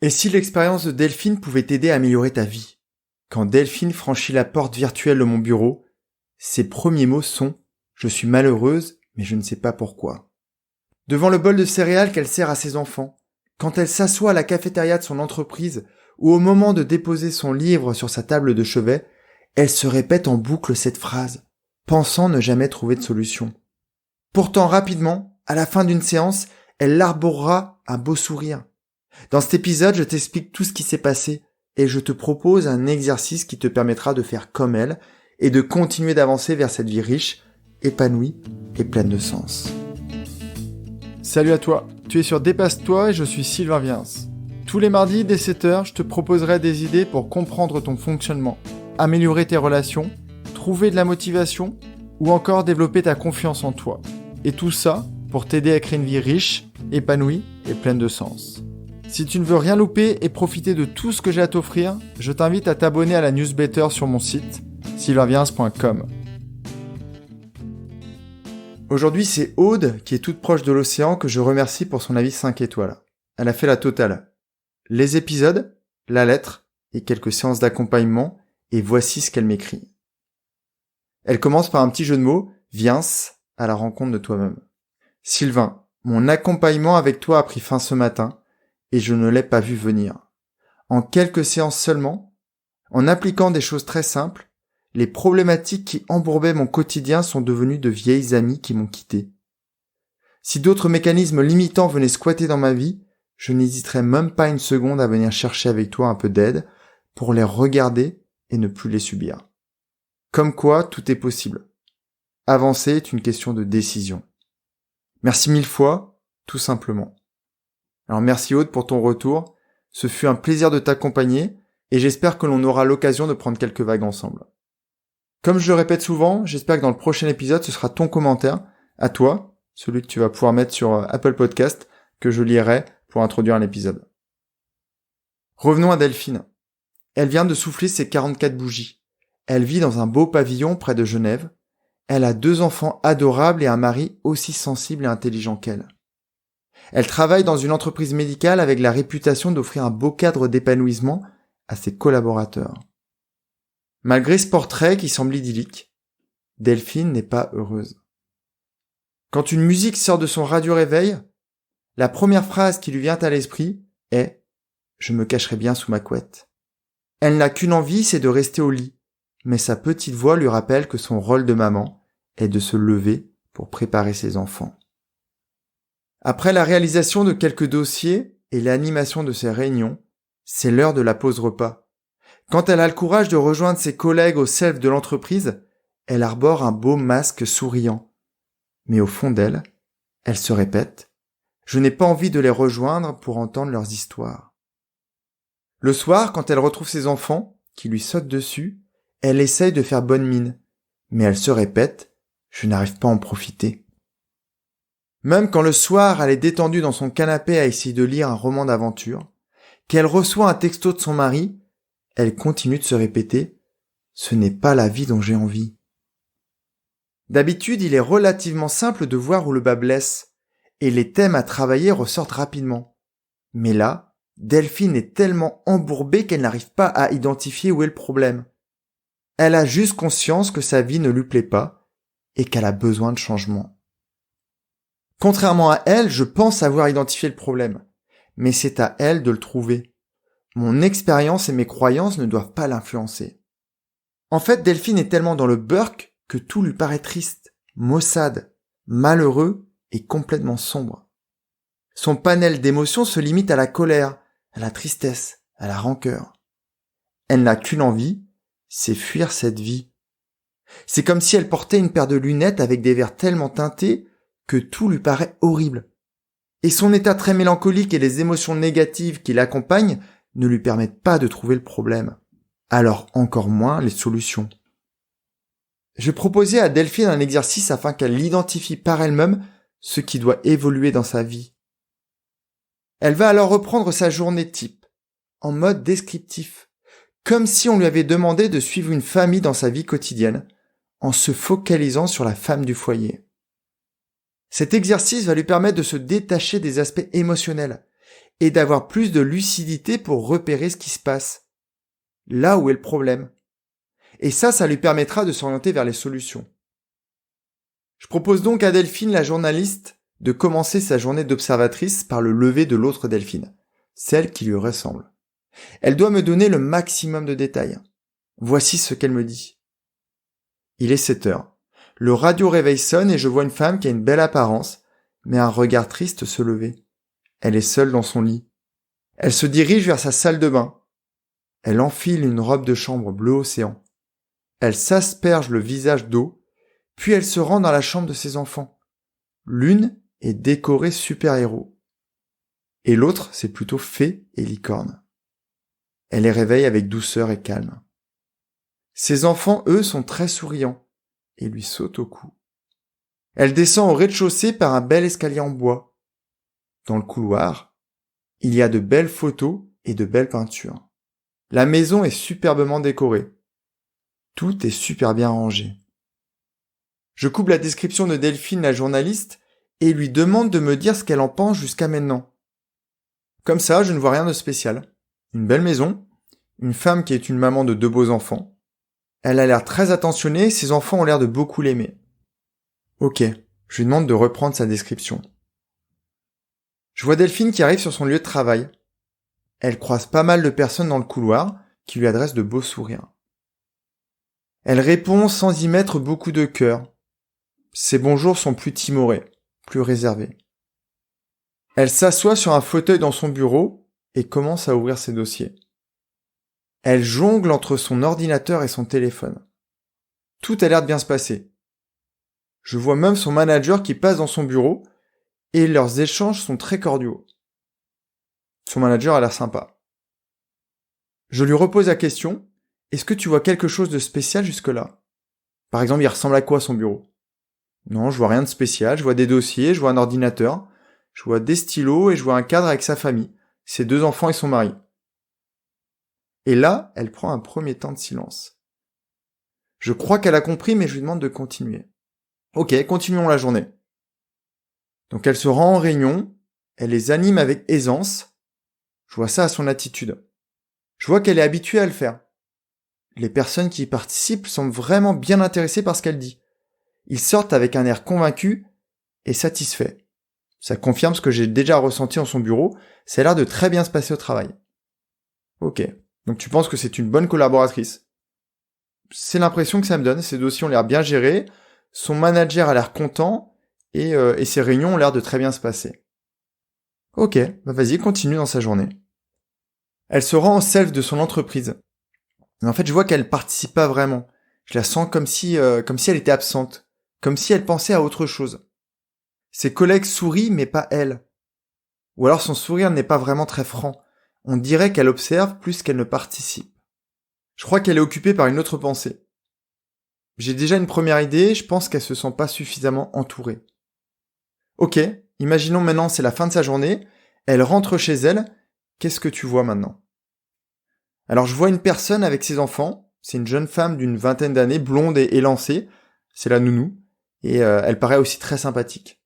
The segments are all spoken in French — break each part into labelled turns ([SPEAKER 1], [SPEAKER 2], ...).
[SPEAKER 1] Et si l'expérience de Delphine pouvait t'aider à améliorer ta vie? Quand Delphine franchit la porte virtuelle de mon bureau, ses premiers mots sont « Je suis malheureuse, mais je ne sais pas pourquoi ». Devant le bol de céréales qu'elle sert à ses enfants, quand elle s'assoit à la cafétéria de son entreprise ou au moment de déposer son livre sur sa table de chevet, elle se répète en boucle cette phrase, pensant ne jamais trouver de solution. Pourtant, rapidement, à la fin d'une séance, elle arborera un beau sourire. Dans cet épisode, je t'explique tout ce qui s'est passé et je te propose un exercice qui te permettra de faire comme elle et de continuer d'avancer vers cette vie riche, épanouie et pleine de sens. Salut à toi, tu es sur Dépasse-toi et je suis Sylvain Viens. Tous les mardis dès 7h, je te proposerai des idées pour comprendre ton fonctionnement, améliorer tes relations, trouver de la motivation ou encore développer ta confiance en toi. Et tout ça pour t'aider à créer une vie riche, épanouie et pleine de sens. Si tu ne veux rien louper et profiter de tout ce que j'ai à t'offrir, je t'invite à t'abonner à la newsletter sur mon site, sylvainviens.com. Aujourd'hui, c'est Aude, qui est toute proche de l'océan, que je remercie pour son avis 5 étoiles. Elle a fait la totale. Les épisodes, la lettre et quelques séances d'accompagnement, et voici ce qu'elle m'écrit. Elle commence par un petit jeu de mots, viens à la rencontre de toi-même. Sylvain, mon accompagnement avec toi a pris fin ce matin, et je ne l'ai pas vu venir. En quelques séances seulement, en appliquant des choses très simples, les problématiques qui embourbaient mon quotidien sont devenues de vieilles amies qui m'ont quitté. Si d'autres mécanismes limitants venaient squatter dans ma vie, je n'hésiterais même pas une seconde à venir chercher avec toi un peu d'aide pour les regarder et ne plus les subir. Comme quoi, tout est possible. Avancer est une question de décision. Merci 1000 fois, tout simplement. Alors merci Aude pour ton retour, ce fut un plaisir de t'accompagner et j'espère que l'on aura l'occasion de prendre quelques vagues ensemble. Comme je le répète souvent, j'espère que dans le prochain épisode, ce sera ton commentaire, à toi, celui que tu vas pouvoir mettre sur Apple Podcast, que je lirai pour introduire un épisode. Revenons à Delphine. Elle vient de souffler ses 44 bougies. Elle vit dans un beau pavillon près de Genève. Elle a 2 enfants adorables et un mari aussi sensible et intelligent qu'elle. Elle travaille dans une entreprise médicale avec la réputation d'offrir un beau cadre d'épanouissement à ses collaborateurs. Malgré ce portrait qui semble idyllique, Delphine n'est pas heureuse. Quand une musique sort de son radio-réveil, la première phrase qui lui vient à l'esprit est « Je me cacherai bien sous ma couette ». Elle n'a qu'une envie, c'est de rester au lit, mais sa petite voix lui rappelle que son rôle de maman est de se lever pour préparer ses enfants. Après la réalisation de quelques dossiers et l'animation de ses réunions, c'est l'heure de la pause repas. Quand elle a le courage de rejoindre ses collègues au self de l'entreprise, elle arbore un beau masque souriant. Mais au fond d'elle, elle se répète « Je n'ai pas envie de les rejoindre pour entendre leurs histoires ». Le soir, quand elle retrouve ses enfants, qui lui sautent dessus, elle essaye de faire bonne mine, mais elle se répète « Je n'arrive pas à en profiter ». Même quand le soir, elle est détendue dans son canapé à essayer de lire un roman d'aventure, qu'elle reçoit un texto de son mari, elle continue de se répéter « Ce n'est pas la vie dont j'ai envie ». D'habitude, il est relativement simple de voir où le bât blesse, et les thèmes à travailler ressortent rapidement. Mais là, Delphine est tellement embourbée qu'elle n'arrive pas à identifier où est le problème. Elle a juste conscience que sa vie ne lui plaît pas, et qu'elle a besoin de changement. Contrairement à elle, je pense avoir identifié le problème, mais c'est à elle de le trouver. Mon expérience et mes croyances ne doivent pas l'influencer. En fait, Delphine est tellement dans le burk que tout lui paraît triste, maussade, malheureux et complètement sombre. Son panel d'émotions se limite à la colère, à la tristesse, à la rancœur. Elle n'a qu'une envie, c'est fuir cette vie. C'est comme si elle portait une paire de lunettes avec des verres tellement teintés que tout lui paraît horrible. Et son état très mélancolique et les émotions négatives qui l'accompagnent ne lui permettent pas de trouver le problème. Alors encore moins les solutions. Je proposais à Delphine un exercice afin qu'elle identifie par elle-même ce qui doit évoluer dans sa vie. Elle va alors reprendre sa journée type, en mode descriptif, comme si on lui avait demandé de suivre une famille dans sa vie quotidienne, en se focalisant sur la femme du foyer. Cet exercice va lui permettre de se détacher des aspects émotionnels et d'avoir plus de lucidité pour repérer ce qui se passe. Là où est le problème. Et ça lui permettra de s'orienter vers les solutions. Je propose donc à Delphine, la journaliste, de commencer sa journée d'observatrice par le lever de l'autre Delphine, celle qui lui ressemble. Elle doit me donner le maximum de détails. Voici ce qu'elle me dit. Il est 7 heures. Le radio-réveil sonne et je vois une femme qui a une belle apparence, mais un regard triste se lever. Elle est seule dans son lit. Elle se dirige vers sa salle de bain. Elle enfile une robe de chambre bleu océan. Elle s'asperge le visage d'eau, puis elle se rend dans la chambre de ses enfants. L'une est décorée super-héros. Et l'autre, c'est plutôt fée et licorne. Elle les réveille avec douceur et calme. Ses enfants, eux, sont très souriants et lui sautent au cou. Elle descend au rez-de-chaussée par un bel escalier en bois. Dans le couloir, il y a de belles photos et de belles peintures. La maison est superbement décorée. Tout est super bien rangé. Je coupe la description de Delphine, la journaliste, et lui demande de me dire ce qu'elle en pense jusqu'à maintenant. Comme ça, je ne vois rien de spécial. Une belle maison, une femme qui est une maman de 2 beaux enfants. Elle a l'air très attentionnée, ses enfants ont l'air de beaucoup l'aimer. Ok, je lui demande de reprendre sa description. Je vois Delphine qui arrive sur son lieu de travail. Elle croise pas mal de personnes dans le couloir qui lui adressent de beaux sourires. Elle répond sans y mettre beaucoup de cœur. Ses bonjours sont plus timorés, plus réservés. Elle s'assoit sur un fauteuil dans son bureau et commence à ouvrir ses dossiers. Elle jongle entre son ordinateur et son téléphone. Tout a l'air de bien se passer. Je vois même son manager qui passe dans son bureau et leurs échanges sont très cordiaux. Son manager a l'air sympa. Je lui repose la question, est-ce que tu vois quelque chose de spécial jusque-là? Par exemple, il ressemble à quoi son bureau? Non, je vois rien de spécial, je vois des dossiers, je vois un ordinateur, je vois des stylos et je vois un cadre avec sa famille, ses 2 enfants et son mari. Et là, elle prend un premier temps de silence. Je crois qu'elle a compris, mais je lui demande de continuer. Ok, continuons la journée. Donc elle se rend en réunion, elle les anime avec aisance. Je vois ça à son attitude. Je vois qu'elle est habituée à le faire. Les personnes qui y participent semblent vraiment bien intéressées par ce qu'elle dit. Ils sortent avec un air convaincu et satisfait. Ça confirme ce que j'ai déjà ressenti en son bureau, ça a l'air de très bien se passer au travail. Ok, donc tu penses que c'est une bonne collaboratrice? C'est l'impression que ça me donne, ses dossiers ont l'air bien gérés, son manager a l'air content et ses réunions ont l'air de très bien se passer. Ok, bah vas-y, continue dans sa journée. Elle se rend au self de son entreprise. Mais en fait, je vois qu'elle participe pas vraiment. Je la sens comme si elle était absente, comme si elle pensait à autre chose. Ses collègues sourient, mais pas elle. Ou alors son sourire n'est pas vraiment très franc. On dirait qu'elle observe plus qu'elle ne participe. Je crois qu'elle est occupée par une autre pensée. J'ai déjà une première idée, je pense qu'elle se sent pas suffisamment entourée. Ok, imaginons maintenant c'est la fin de sa journée, elle rentre chez elle, qu'est-ce que tu vois maintenant? Alors je vois une personne avec ses enfants, c'est une jeune femme d'une 20aine d'années, blonde et élancée, c'est la nounou, et elle paraît aussi très sympathique.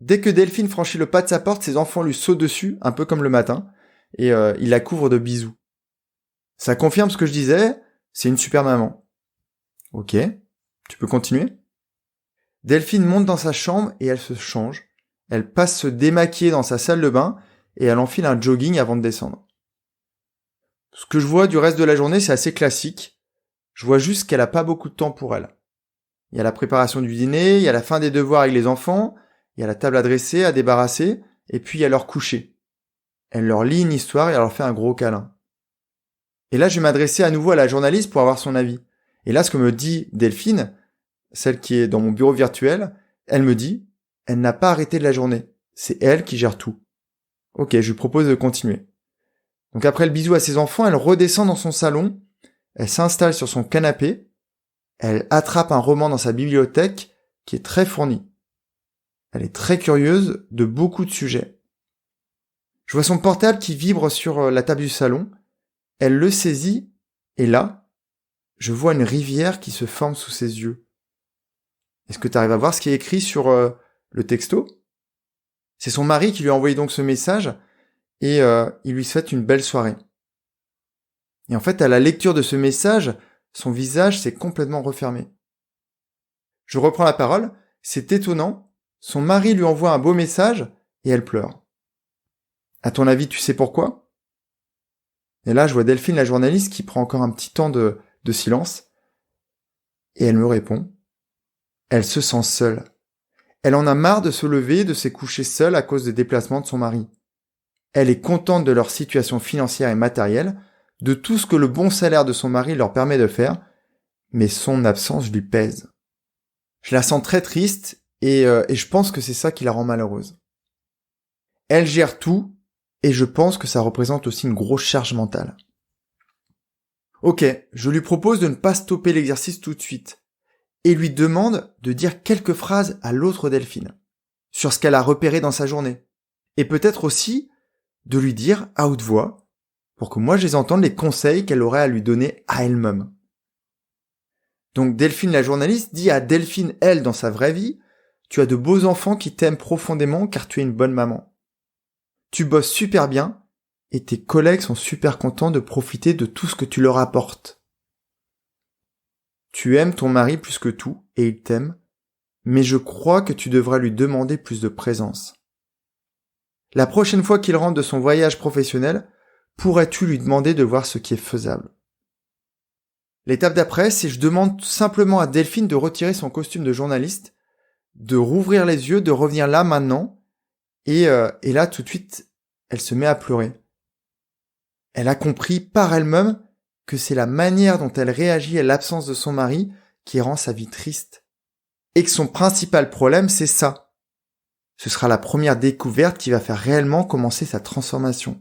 [SPEAKER 1] Dès que Delphine franchit le pas de sa porte, ses enfants lui sautent dessus, un peu comme le matin, et il la couvre de bisous. Ça confirme ce que je disais, c'est une super maman. Ok, tu peux continuer? Delphine monte dans sa chambre et elle se change. Elle passe se démaquiller dans sa salle de bain et elle enfile un jogging avant de descendre. Ce que je vois du reste de la journée, c'est assez classique. Je vois juste qu'elle a pas beaucoup de temps pour elle. Il y a la préparation du dîner, il y a la fin des devoirs avec les enfants, il y a la table à dresser, à débarrasser, et puis il y a leur coucher. Elle leur lit une histoire et elle leur fait un gros câlin. Et là, je vais m'adresser à nouveau à la journaliste pour avoir son avis. Et là, ce que me dit Delphine, celle qui est dans mon bureau virtuel, elle me dit, elle n'a pas arrêté de la journée. C'est elle qui gère tout. Ok, je lui propose de continuer. Donc après le bisou à ses enfants, elle redescend dans son salon, elle s'installe sur son canapé, elle attrape un roman dans sa bibliothèque qui est très fournie. Elle est très curieuse de beaucoup de sujets. Je vois son portable qui vibre sur la table du salon, elle le saisit, et là, je vois une rivière qui se forme sous ses yeux. Est-ce que tu arrives à voir ce qui est écrit sur le texto? C'est son mari qui lui a envoyé donc ce message, et il lui souhaite une belle soirée. Et en fait, à la lecture de ce message, son visage s'est complètement refermé. Je reprends la parole, c'est étonnant, son mari lui envoie un beau message et elle pleure. À ton avis, tu sais pourquoi ? Et là, je vois Delphine, la journaliste, qui prend encore un petit temps de silence, et elle me répond. Elle se sent seule. Elle en a marre de se lever, de se coucher seule à cause des déplacements de son mari. Elle est contente de leur situation financière et matérielle, de tout ce que le bon salaire de son mari leur permet de faire, mais son absence lui pèse. Je la sens très triste et je pense que c'est ça qui la rend malheureuse. Elle gère tout et je pense que ça représente aussi une grosse charge mentale. Ok, je lui propose de ne pas stopper l'exercice tout de suite et lui demande de dire quelques phrases à l'autre Delphine sur ce qu'elle a repéré dans sa journée et peut-être aussi de lui dire à haute voix pour que moi je les entende les conseils qu'elle aurait à lui donner à elle-même. Donc Delphine la journaliste dit à Delphine elle dans sa vraie vie, tu as de beaux enfants qui t'aiment profondément car tu es une bonne maman. Tu bosses super bien et tes collègues sont super contents de profiter de tout ce que tu leur apportes. Tu aimes ton mari plus que tout et il t'aime, mais je crois que tu devras lui demander plus de présence. La prochaine fois qu'il rentre de son voyage professionnel, pourrais-tu lui demander de voir ce qui est faisable ? L'étape d'après, c'est je demande simplement à Delphine de retirer son costume de journaliste, de rouvrir les yeux, de revenir là maintenant, et là tout de suite, elle se met à pleurer. Elle a compris par elle-même que c'est la manière dont elle réagit à l'absence de son mari qui rend sa vie triste. Et que son principal problème, c'est ça. Ce sera la première découverte qui va faire réellement commencer sa transformation.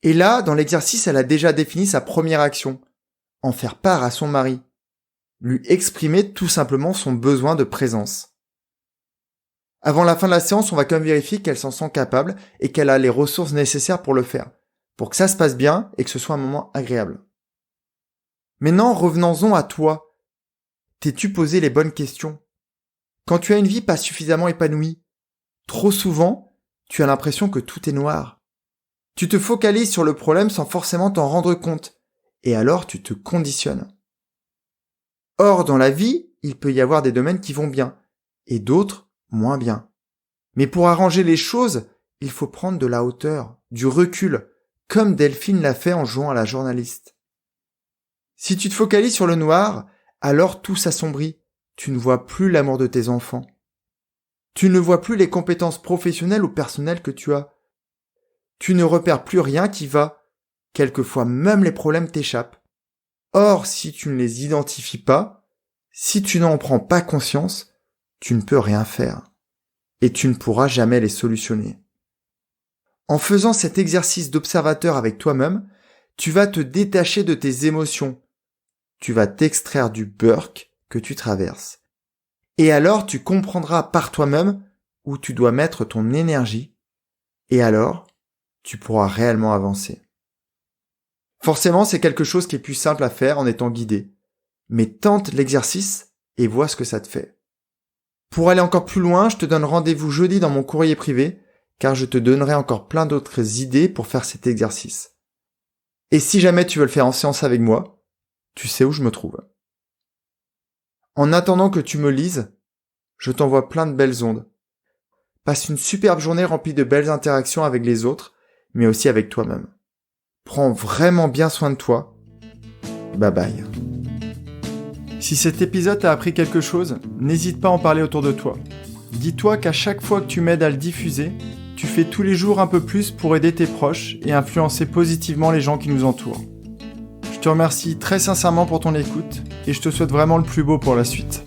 [SPEAKER 1] Et là, dans l'exercice, elle a déjà défini sa première action. En faire part à son mari. Lui exprimer tout simplement son besoin de présence. Avant la fin de la séance, on va quand même vérifier qu'elle s'en sent capable et qu'elle a les ressources nécessaires pour le faire. Pour que ça se passe bien et que ce soit un moment agréable. Maintenant, revenons-en à toi. T'es-tu posé les bonnes questions ? Quand tu as une vie pas suffisamment épanouie, trop souvent, tu as l'impression que tout est noir. Tu te focalises sur le problème sans forcément t'en rendre compte, et alors tu te conditionnes. Or, dans la vie, il peut y avoir des domaines qui vont bien, et d'autres moins bien. Mais pour arranger les choses, il faut prendre de la hauteur, du recul, comme Delphine l'a fait en jouant à la journaliste. Si tu te focalises sur le noir, alors tout s'assombrit. Tu ne vois plus l'amour de tes enfants. Tu ne vois plus les compétences professionnelles ou personnelles que tu as. Tu ne repères plus rien qui va. Quelquefois même les problèmes t'échappent. Or, si tu ne les identifies pas, si tu n'en prends pas conscience, tu ne peux rien faire. Et tu ne pourras jamais les solutionner. En faisant cet exercice d'observateur avec toi-même, tu vas te détacher de tes émotions. Tu vas t'extraire du burk que tu traverses. Et alors tu comprendras par toi-même où tu dois mettre ton énergie. Et alors, tu pourras réellement avancer. Forcément, c'est quelque chose qui est plus simple à faire en étant guidé. Mais tente l'exercice et vois ce que ça te fait. Pour aller encore plus loin, je te donne rendez-vous jeudi dans mon courrier privé, car je te donnerai encore plein d'autres idées pour faire cet exercice. Et si jamais tu veux le faire en séance avec moi, tu sais où je me trouve. En attendant que tu me lises, je t'envoie plein de belles ondes. Passe une superbe journée remplie de belles interactions avec les autres, mais aussi avec toi-même. Prends vraiment bien soin de toi. Bye bye. Si cet épisode t'a appris quelque chose, n'hésite pas à en parler autour de toi. Dis-toi qu'à chaque fois que tu m'aides à le diffuser, tu fais tous les jours un peu plus pour aider tes proches et influencer positivement les gens qui nous entourent. Je te remercie très sincèrement pour ton écoute et je te souhaite vraiment le plus beau pour la suite.